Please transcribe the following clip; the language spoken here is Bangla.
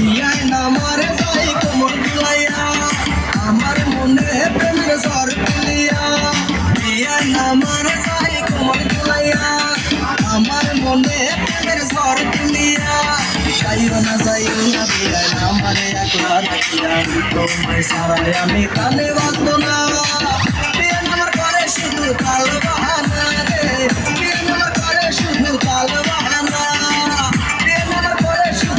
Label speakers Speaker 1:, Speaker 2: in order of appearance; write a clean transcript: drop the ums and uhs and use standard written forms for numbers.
Speaker 1: বিয়ায় নামারে যাই কোমর দুলাইয়া আমার মনে প্রেমের ঝড় তুলিয়া বিয়ায় নামারে যাই কোমর দুলাইয়া আমার মনে প্রেমের ঝড় তুলিয়া যাইও না বিয়ায় নামারে একবার রাখিয়া তোমায় সারায় আমি কানে বাঁচব না বিয়ে নামার পরে শুধু কাল বাহানা